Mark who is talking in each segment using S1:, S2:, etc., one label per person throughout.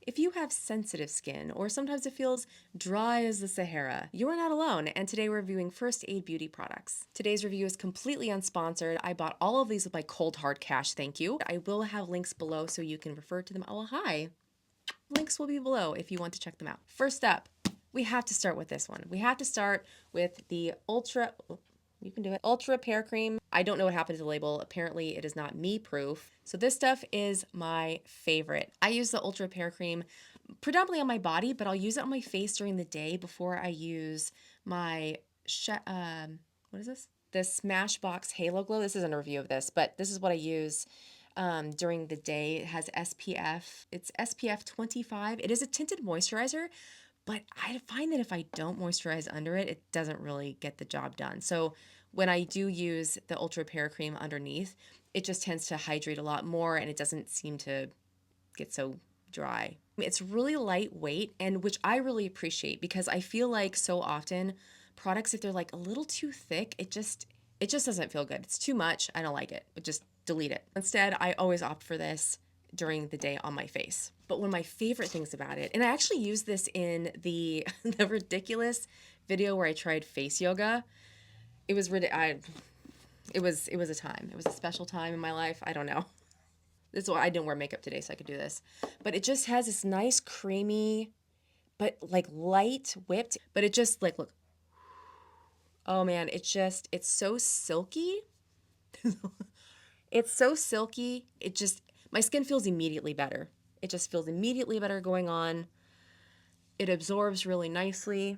S1: If you have sensitive skin, or sometimes it feels dry as the Sahara, you are not alone, and today we're reviewing First Aid Beauty products. Today's review is completely unsponsored. I bought all of these with my cold hard cash, thank you. I will have links below so you can refer to them. Oh, hi. Links will be below if you want to check them out. First up, we have to start with this one. We have to start with the you can do it, Ultra Repair Cream. I don't know what happened to the label. Apparently it is not me proof. So this stuff is my favorite. I use the Ultra Repair Cream predominantly on my body, but I'll use it on my face during the day before I use my, what is this? The Smashbox Halo Glow. This isn't a review of this, but this is what I use during the day. It has SPF. It's SPF 25. It is a tinted moisturizer, but I find that if I don't moisturize under it, it doesn't really get the job done. So when I do use the Ultra Repair Cream underneath, it just tends to hydrate a lot more and it doesn't seem to get so dry. It's really lightweight, and which I really appreciate because I feel like so often products, if they're like a little too thick, it just doesn't feel good. It's too much. I don't like it. Just delete it. Instead, I always opt for this during the day on my face. But one of my favorite things about it, and I actually used this in the the ridiculous video where I tried face yoga. It was it was a time. It was a special time in my life. I don't know. This is why I didn't wear makeup today, so I could do this. But it just has this nice creamy, but like light whipped. But it just like look. Oh man, it's so silky. It's so silky. It just, my skin feels immediately better. It just feels immediately better going on. It absorbs really nicely.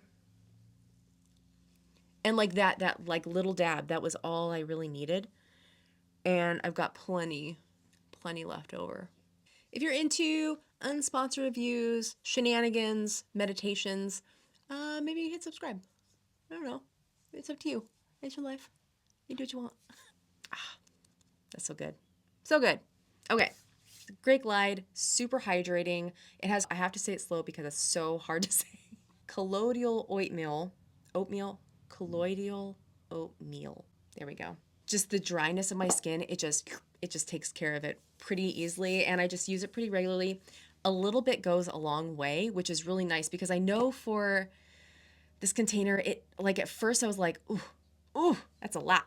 S1: And like that like little dab, that was all I really needed. And I've got plenty left over. If you're into unsponsored reviews, shenanigans, meditations, maybe hit subscribe. I don't know. It's up to you. It's your life. You do what you want. That's so good. So good. Okay. Great glide, super hydrating. It has, I have to say it slow because it's so hard to say. Colloidal colloidal oatmeal. There we go. Just the dryness of my skin, it just takes care of it pretty easily, and I just use it pretty regularly. A little bit goes a long way, which is really nice because I know for this container, it like at first I was like, ooh, that's a lot.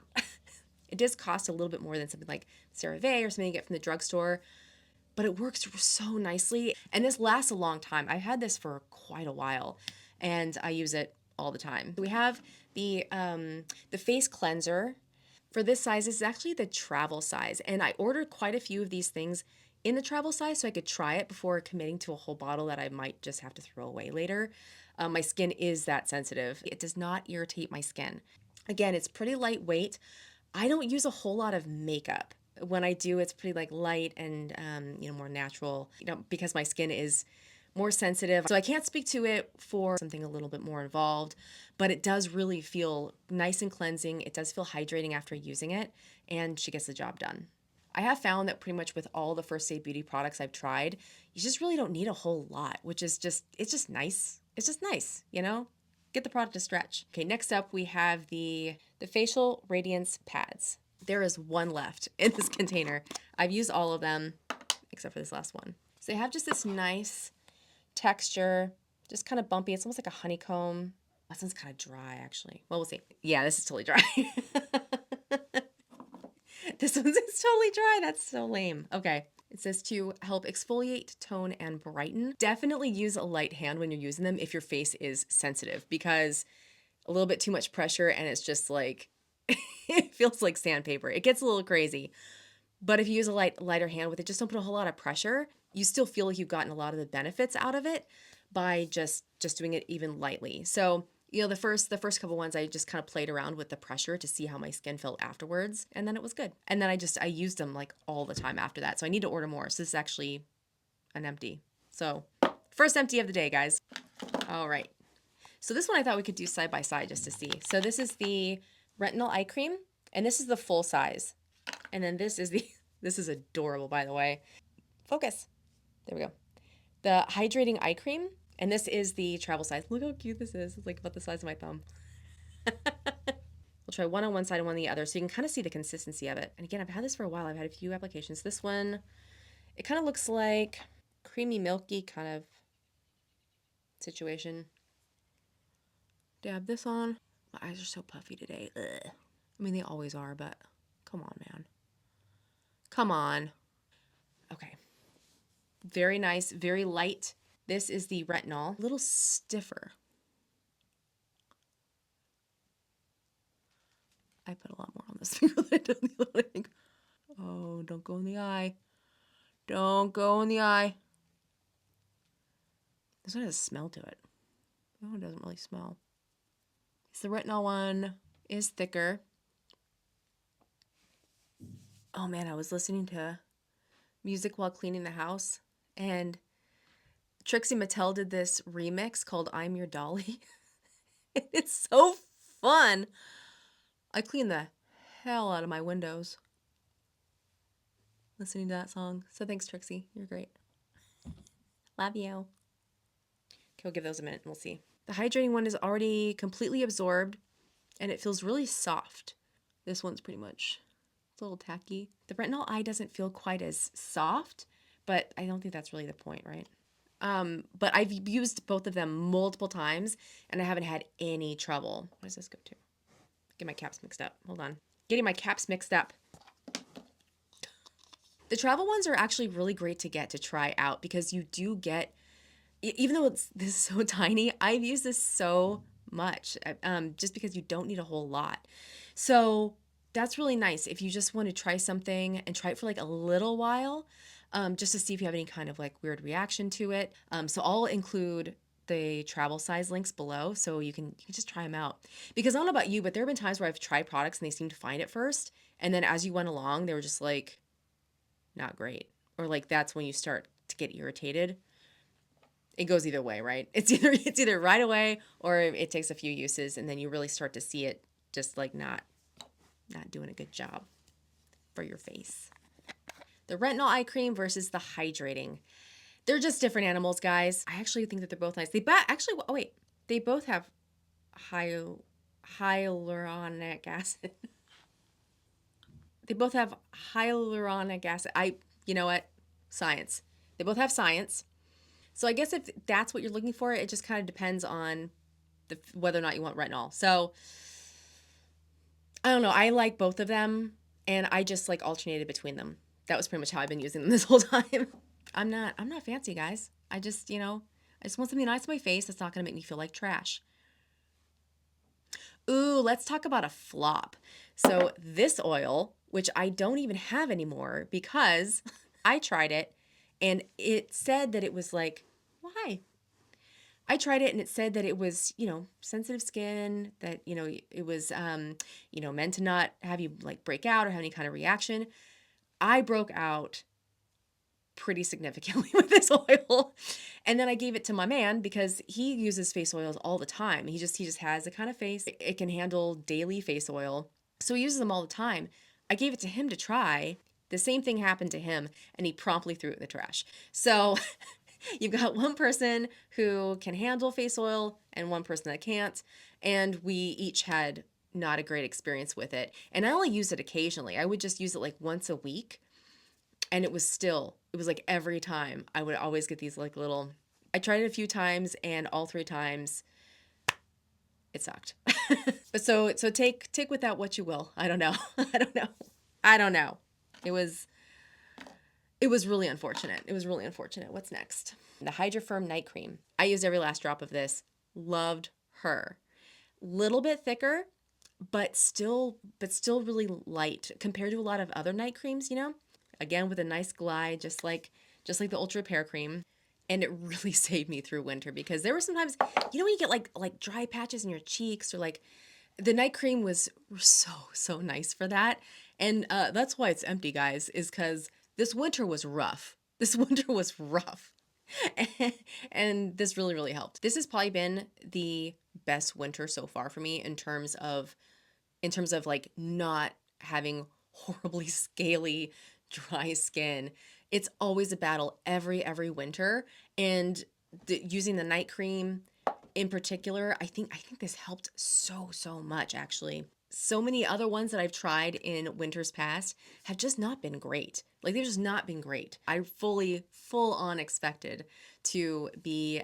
S1: It does cost a little bit more than something like CeraVe or something you get from the drugstore, but it works so nicely. And this lasts a long time. I've had this for quite a while and I use it all the time. We have the face cleanser. For this size, this is actually the travel size. And I ordered quite a few of these things in the travel size so I could try it before committing to a whole bottle that I might just have to throw away later. My skin is that sensitive. It does not irritate my skin. Again, it's pretty lightweight. I don't use a whole lot of makeup. When I do, it's pretty like light and more natural, because my skin is more sensitive. So I can't speak to it for something a little bit more involved, but it does really feel nice and cleansing. It does feel hydrating after using it, and she gets the job done. I have found that pretty much with all the First Aid Beauty products I've tried, you just really don't need a whole lot, which is it's just nice. It's just nice, Get the product to stretch. Okay, next up we have the facial Radiance Pads. There is one left in this container. I've used all of them except for this last one. So they have just this nice texture, just kind of bumpy. It's almost like a honeycomb. This one's kind of dry, actually. Well, we'll see. Yeah, this is totally dry. This one's totally dry. That's so lame. Okay. It says to help exfoliate, tone, and brighten. Definitely use a light hand when you're using them if your face is sensitive, because a little bit too much pressure and it's just like, it feels like sandpaper. It gets a little crazy. But if you use a lighter hand with it, just don't put a whole lot of pressure. You still feel like you've gotten a lot of the benefits out of it by just doing it even lightly. So, the first couple ones, I just kind of played around with the pressure to see how my skin felt afterwards. And then it was good. And then I used them like all the time after that. So I need to order more. So this is actually an empty. So first empty of the day, guys. All right. So this one I thought we could do side by side just to see. So this is the Retinol Eye Cream, and this is the full size. And then this is this is adorable, by the way. Focus. There we go. The Hydrating Eye Cream, and this is the travel size. Look how cute this is. It's like about the size of my thumb. We'll try one on one side and one on the other so you can kind of see the consistency of it. And again, I've had this for a while. I've had a few applications. This one, it kind of looks like creamy, milky kind of situation. Dab this on. My eyes are so puffy today. Ugh. I mean, they always are, but come on, man. Come on. Okay. Very nice, very light. This is the retinol. A little stiffer. I put a lot more on this finger than I did on the other leg. Oh, don't go in the eye. Don't go in the eye. This one has a smell to it. That one doesn't really smell. The retinol one is thicker. Oh man, I was listening to music while cleaning the house, and Trixie Mattel did this remix called I'm Your Dolly. It's so fun. I clean the hell out of my windows listening to that song. So thanks, Trixie. You're great. Love you. Okay, we'll give those a minute and we'll see. The hydrating one is already completely absorbed and it feels really soft. This one's pretty much, it's a little tacky. The Retinol Eye doesn't feel quite as soft, but I don't think that's really the point, right? But I've used both of them multiple times and I haven't had any trouble. What does this go to? Get my caps mixed up. Hold on. Getting my caps mixed up. The travel ones are actually really great to get to try out because you do get, even though this is so tiny, I've used this so much just because you don't need a whole lot. So that's really nice if you just want to try something and try it for like a little while, just to see if you have any kind of like weird reaction to it. So I'll include the travel size links below so you can just try them out. Because I don't know about you, but there have been times where I've tried products and they seem to find it first. And then as you went along, they were just like, not great. Or like that's when you start to get irritated. It goes either way, right? It's either right away or it takes a few uses and then you really start to see it just like not doing a good job for your face. The Retinol Eye Cream versus the Hydrating. They're just different animals, guys. I actually think that they're both nice. They both have hyaluronic acid. They both have hyaluronic acid. You know what? Science. They both have science. So I guess if that's what you're looking for, it just kind of depends on whether or not you want retinol. So I don't know. I like both of them and I just like alternated between them. That was pretty much how I've been using them this whole time. I'm not fancy, guys. I just want something nice on my face that's not going to make me feel like trash. Ooh, let's talk about a flop. So this oil, which I don't even have anymore because I tried it and it said that it was like, why? I tried it and it said that it was, sensitive skin, that, it was, meant to not have you like break out or have any kind of reaction. I broke out pretty significantly with this oil. And then I gave it to my man because he uses face oils all the time. He just has the kind of face, it can handle daily face oil. So he uses them all the time. I gave it to him to try. The same thing happened to him and he promptly threw it in the trash. So you've got one person who can handle face oil and one person that can't. And we each had not a great experience with it. And I only use it occasionally. I would just use it like once a week. And it was like every time I would always get these like I tried it a few times and all 3 times it sucked. But so take with that what you will. I don't know. I don't know. It was really unfortunate. What's next? The Hydra-firm night cream. I used every last drop of this. Loved her. Little bit thicker, but still really light compared to a lot of other night creams, Again, with a nice glide, just like the Ultra Repair Cream. And it really saved me through winter because there were sometimes, when you get like dry patches in your cheeks or like the night cream was so nice for that. And that's why it's empty, guys, is because this winter was rough. And this really, really helped. This has probably been the best winter so far for me in terms of like not having horribly scaly, dry skin. It's always a battle every winter. And using the night cream in particular, I think this helped so much actually. so many other ones that I've tried in winters past have just not been great. Like they've just not been great. I full on expected to be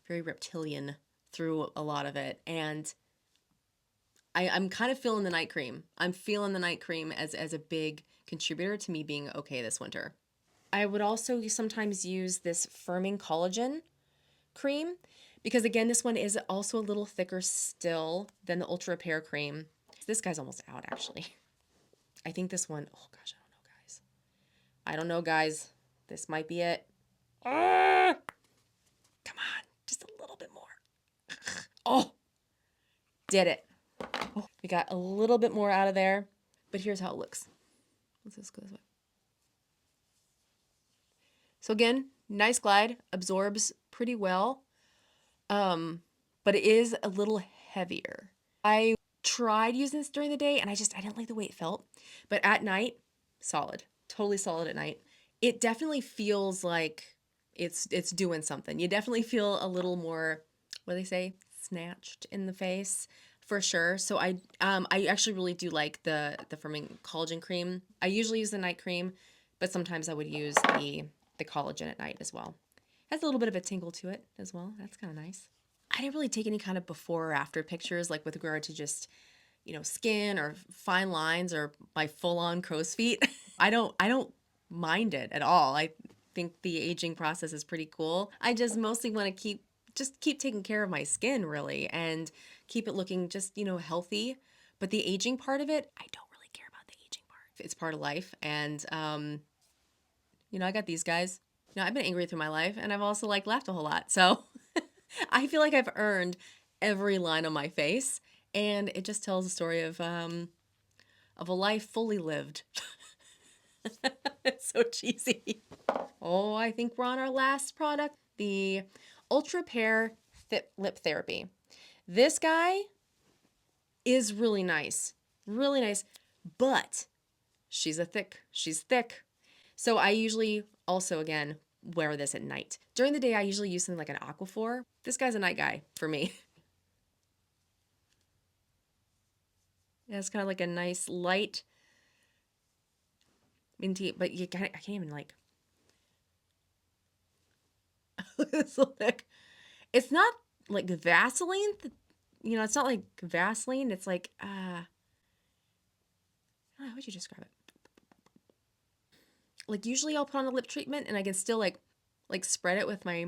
S1: very reptilian through a lot of it. And I'm kind of feeling the night cream. I'm feeling the night cream as a big contributor to me being okay this winter. I would also sometimes use this firming collagen cream because again, this one is also a little thicker still than the Ultra Repair cream. This guy's almost out actually. I think this one, oh gosh, I don't know guys. I don't know guys. This might be it. Come on, just a little bit more. Oh, did it. Oh, we got a little bit more out of there, but here's how it looks. Let's just go this way. So again, nice glide, absorbs pretty well, but it is a little heavier. I tried using this during the day and I didn't like the way it felt, but at night, solid, totally solid at night. It definitely feels like it's doing something. You definitely feel a little more, what do they say, snatched in the face. For sure. So I actually really do like the firming collagen cream. I usually use the night cream, but sometimes I would use the collagen at night as well. Has a little bit of a tingle to it as well. That's kind of nice. I didn't really take any kind of before or after pictures, like with regard to just, you know, skin or fine lines or my full-on crow's feet. I don't mind it at all. I think the aging process is pretty cool. I just mostly want to keep taking care of my skin really and keep it looking just, you know, healthy. But the aging part of it, I don't really care about the aging part. It's part of life. And, you know, I got these guys. You know, I've been angry through my life and I've also like laughed a whole lot. So I feel like I've earned every line on my face and it just tells a story of a life fully lived. It's so cheesy. Oh, I think we're on our last product, the Ultra Repair Lip Therapy. This guy is really nice, but she's thick. So I usually also, again, wear this at night. During the day, I usually use something like an Aquaphor. This guy's a night guy for me. It's kind of like a nice light minty, but I can't even like, it's so thick. It's not like Vaseline, you know, it's not like Vaseline. It's like, how would you describe it? Like usually I'll put on a lip treatment and I can still like spread it with my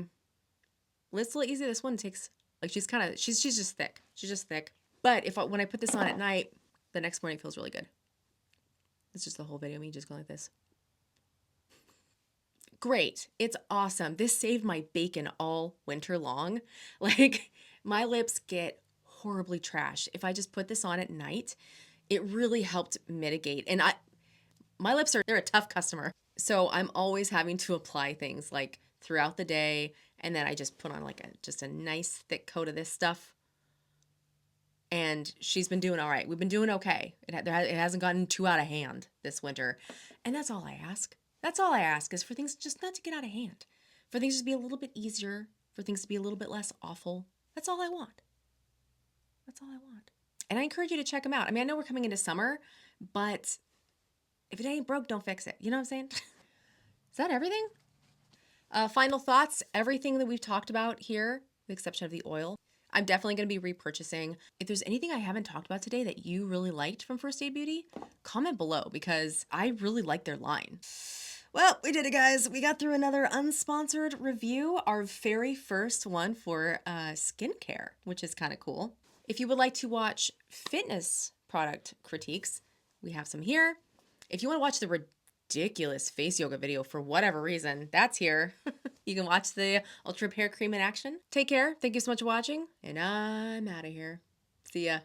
S1: lips a little easy. This one takes, like she's just thick. She's just thick. But when I put this on at night, the next morning feels really good. It's just the whole video of me just going like this. Great. It's awesome. This saved my bacon all winter long. Like my lips get horribly trashed. If I just put this on at night, it really helped mitigate. And my lips they're a tough customer. So I'm always having to apply things like throughout the day. And then I just put on like just a nice thick coat of this stuff. And she's been doing all right. We've been doing okay. It hasn't gotten too out of hand this winter. And that's all I ask. That's all I ask is for things just not to get out of hand. For things to be a little bit easier. For things to be a little bit less awful. That's all I want. That's all I want. And I encourage you to check them out. I mean, I know we're coming into summer, but if it ain't broke, don't fix it. You know what I'm saying? Is that everything? Final thoughts. Everything that we've talked about here, with the exception of the oil, I'm definitely going to be repurchasing. If there's anything I haven't talked about today that you really liked from First Aid Beauty, comment below because I really like their line. Well, we did it, guys. We got through another unsponsored review, our very first one for skincare, which is kind of cool. If you would like to watch fitness product critiques, we have some here. If you want to watch the ridiculous face yoga video for whatever reason, that's here. You can watch the Ultra Repair Cream in action. Take care. Thank you so much for watching, and I'm out of here. See ya.